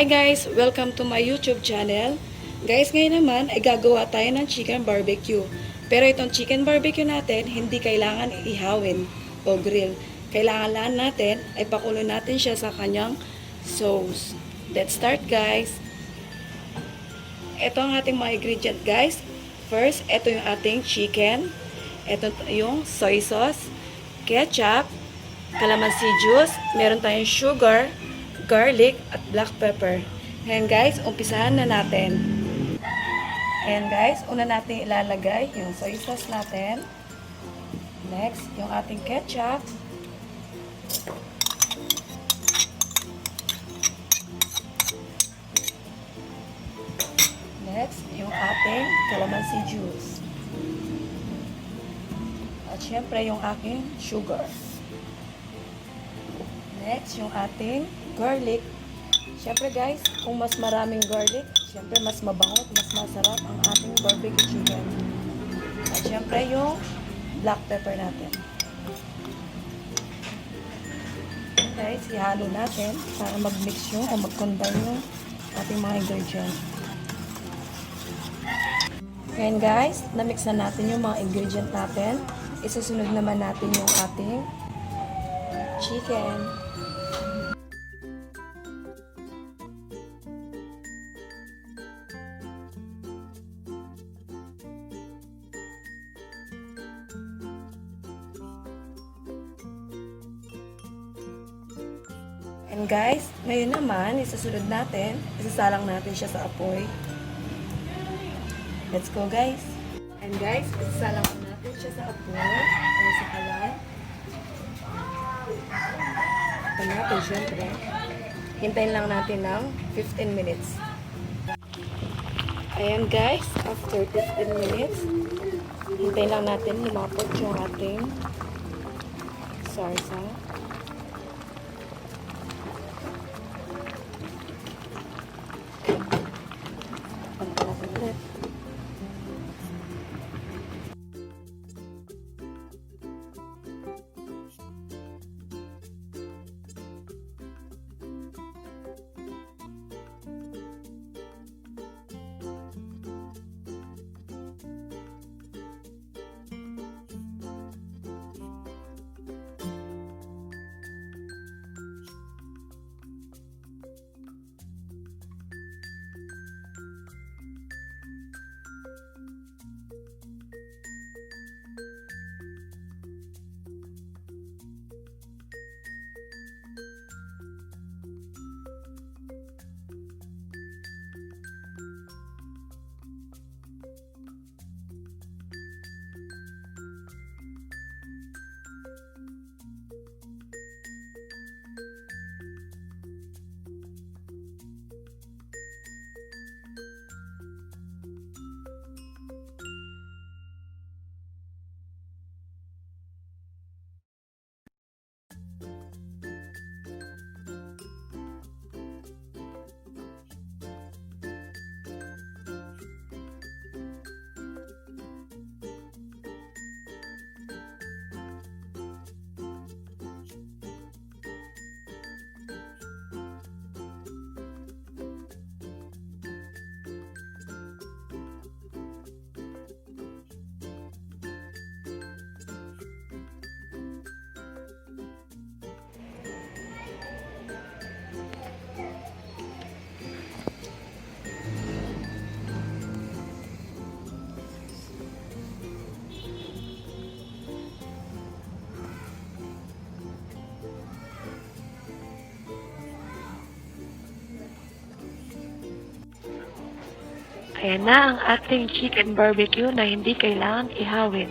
Hi guys! Welcome to my YouTube channel. Guys, ngayon naman ay gagawa tayo ng chicken barbecue. Pero itong chicken barbecue natin, hindi kailangan ihawin o grill. Kailangan lang natin ay pakulo natin siya sa kanyang sauce. Let's start guys! Ito ang ating mga ingredient guys. First, ito yung ating chicken. Ito yung soy sauce, ketchup, calamansi juice, meron tayong sugar, garlic, at black pepper. Ayan guys, umpisahan na natin. Ayan guys, una natin ilalagay yung soy sauce natin. Next, yung ating ketchup. Next, yung ating calamansi juice. At syempre, yung aking sugar. Next, yung ating garlic. Syempre guys, kung mas maraming garlic, syempre mas mabango, mas masarap ang ating barbecue chicken. At syempre yung black pepper natin. Guys, ihalo natin para mag-mix yung o mag-combine yung ating mga ingredients. Ayan guys, na-mix na natin yung mga ingredient natin. Isusunod naman natin yung ating chicken. And guys, ngayon naman, isusunod natin, isasalang natin siya sa apoy. Let's go guys! And guys, isasalang natin siya sa apoy, o sa kalan. Ito natin, syempre. Hintayin lang natin ng 15 minutes. Ayan guys, after 15 minutes, hintayin lang natin lumapot yung ating sarsa. Ayan na ang ating chicken barbecue na hindi kailangan ihawin.